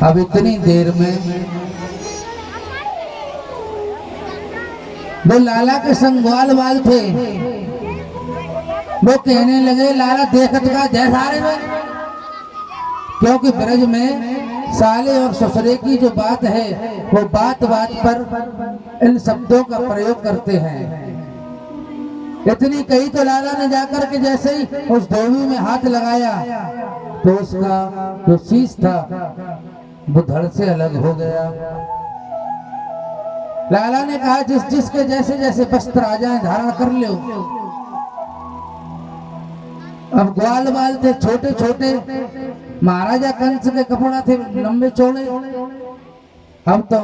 अब इतनी देर में वो लाला के संग ग्वाल वाल थे, वो कहने लगे लाला देखत का जैसा रे में, क्योंकि ब्रज में साले और ससुरे की जो बात है वो बात बात पर इन शब्दों का प्रयोग करते हैं। इतनी कही तो लाला ने जाकर के जैसे ही उस धोबी में हाथ लगाया तो उसका जो शीश था वो धड़ से अलग हो गया। लाला ने कहा जिस जिसके जैसे जैसे वस्त्र आ जाए धारण कर लो। अब ग्वाल बाल थे छोटे छोटे, महाराजा कंस के कपड़ा थे लंबे चौड़े। अब तो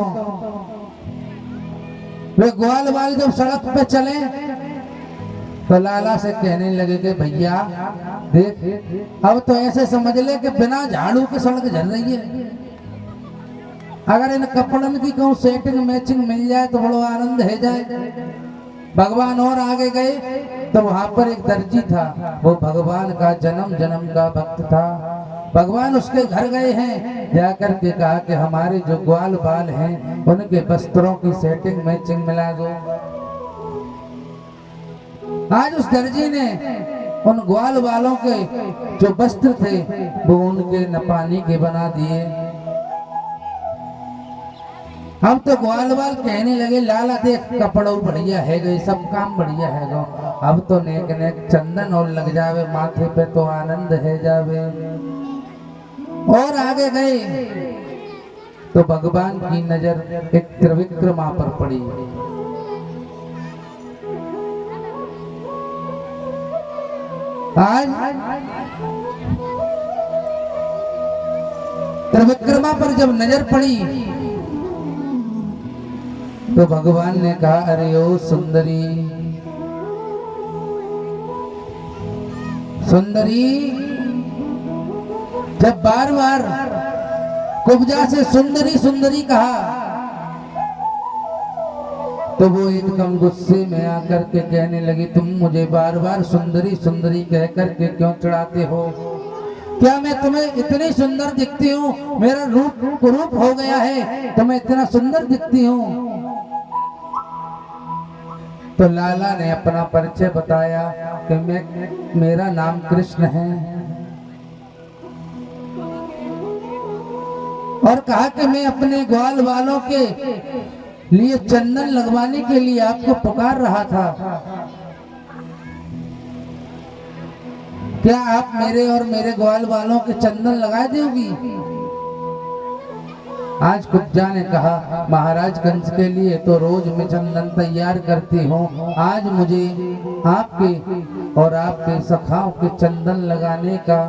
वे ग्वाल बाल जब सड़क पे चले तो लाला से कहने लगे कि भैया देख, अब तो ऐसे समझ ले कि बिना झाड़ू के सड़क झड़ रही है। अगर इन कपड़न की कहूँ सेटिंग मैचिंग मिल जाए तो बड़ा आनंद है जाए। भगवान और आगे गए तो वहां पर एक दर्जी था, वो भगवान का जन्म जन्म का भक्त था। भगवान उसके घर गए हैं, जाकर के कहा कि हमारे जो ग्वाल बाल हैं उनके वस्त्रों की सेटिंग मैचिंग मिला दो। आज उस दर्जी ने उन ग्वाल बालों के जो वस्त्र थे वो उनके नपानी के बना दिए। हम तो ग्वाल बाल कहने लगे लाला देख कपड़ों बढ़िया है गए, सब काम बढ़िया है गो, अब तो नेक नेक चंदन और लग जावे माथे पे तो आनंद है जावे। और आगे गए तो भगवान की नजर एक त्रिविक्रमा पर पड़ी। आज त्रिविक्रमा पर जब नजर पड़ी तो भगवान ने कहा अरे ओ सुंदरी सुंदरी। जब बार बार कुब्जा से सुंदरी सुंदरी कहा तो वो एकदम गुस्से में आकर के कहने लगी तुम मुझे बार बार सुंदरी सुंदरी कह करके क्यों चिढ़ाते हो? क्या मैं तुम्हें इतनी सुंदर दिखती हूँ? मेरा रूप कुरूप हो गया है तो मैं इतना सुंदर दिखती हूँ? तो लाला ने अपना परिचय बताया कि मेरा नाम कृष्ण है और कहा कि मैं अपने ग्वाल वालों के लिए चंदन लगवाने के लिए आपको पुकार रहा था। क्या आप मेरे और मेरे ग्वाल वालों के चंदन लगा दोगी? आज कुब्जा ने कहा महाराज कंस के लिए तो रोज मैं चंदन तैयार करती हूँ, आज मुझे आपके और आपके सखाओं के चंदन लगाने का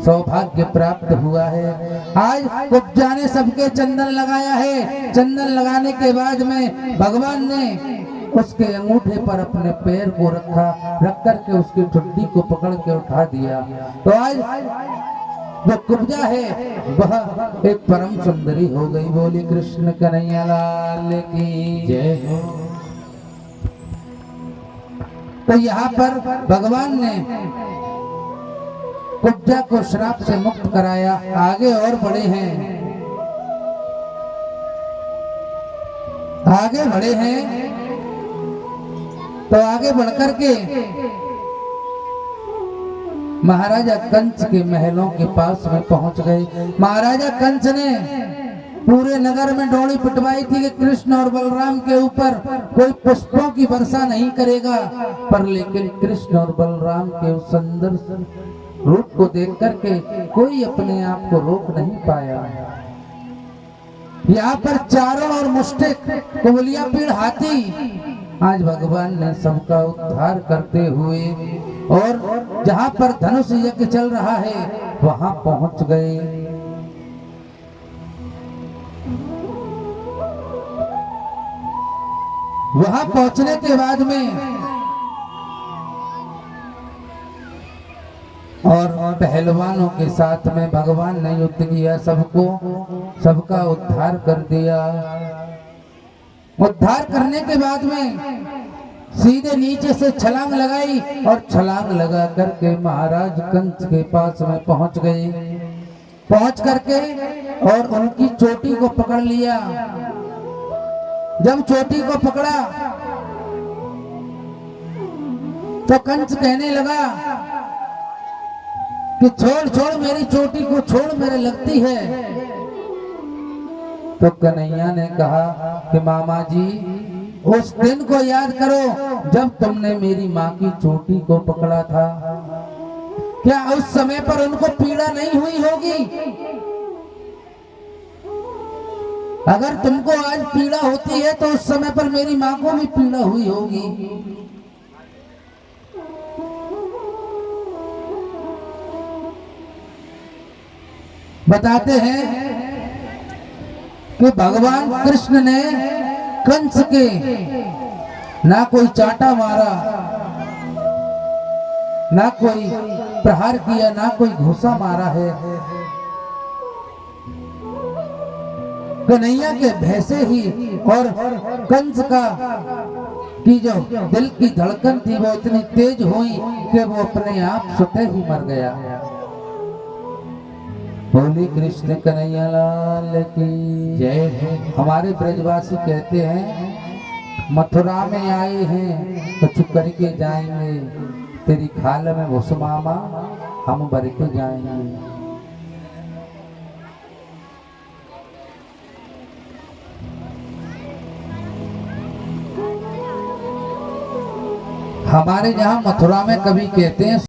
सौभाग्य प्राप्त हुआ है। आज कुब्जा ने सबके चंदन लगाया है। चंदन लगाने के बाद में भगवान ने उसके अंगूठे पर अपने पैर को रखा, रख करके उसकी ठुड्डी को पकड़ के उठा दिया। तो आज जो कुब्जा है वह एक परम सुंदरी हो गई। बोली कृष्ण कन्हैया लाल की जय हो। तो यहाँ पर भगवान ने कुब्जा को श्राप से मुक्त कराया। आगे और बढ़े हैं, आगे बढ़े हैं तो आगे बढ़कर के महाराजा कंस के महलों के पास में पहुंच गए। महाराजा कंस ने पूरे नगर में डोली पिटवाई थी कि कृष्ण और बलराम के ऊपर कोई पुष्पों की वर्षा नहीं करेगा, पर लेकिन कृष्ण और बलराम के उस सुंदर रूप को देख करके कोई अपने आप को रोक नहीं पाया। यहाँ पर चारों ओर मुष्टिक कुबलिया पीड़ हाथी आज भगवान ने सबका उद्धार करते हुए और जहाँ पर धनुष यज्ञ चल रहा है वहां पहुंच गए। वहां पहुंचने के बाद में और पहलवानों के साथ में भगवान ने युद्ध किया, सबका उद्धार कर दिया। उद्धार करने के बाद में सीधे नीचे से छलांग लगाई और छलांग लगा करके महाराज कंस के पास में पहुंच गए। पहुंच करके और उनकी चोटी को पकड़ लिया। जब चोटी को पकड़ा तो कंस कहने लगा कि छोड़ छोड़ मेरी चोटी को छोड़, मेरे लगती है। तो कन्हैया ने कहा कि मामा जी उस दिन को याद करो जब तुमने मेरी माँ की चोटी को पकड़ा था। क्या उस समय पर उनको पीड़ा नहीं हुई होगी? अगर तुमको आज पीड़ा होती है तो उस समय पर मेरी माँ को भी पीड़ा हुई होगी। बताते हैं कि भगवान कृष्ण ने कंस के ना कोई चांटा मारा, ना कोई प्रहार किया, ना कोई घूसा मारा है। कन्हैया के भय से ही और कंस का की जो दिल की धड़कन थी वो इतनी तेज हुई कि वो अपने आप स्वतः ही मर गया। बोली कृष्ण कन्हैया लाल की जय। हमारे ब्रजवासी कहते हैं मथुरा में आए हैं तो चुप करके जाएंगे, तेरी खाल में घुस मामा हम भर के जाएंगे। हमारे यहाँ मथुरा में कभी कहते हैं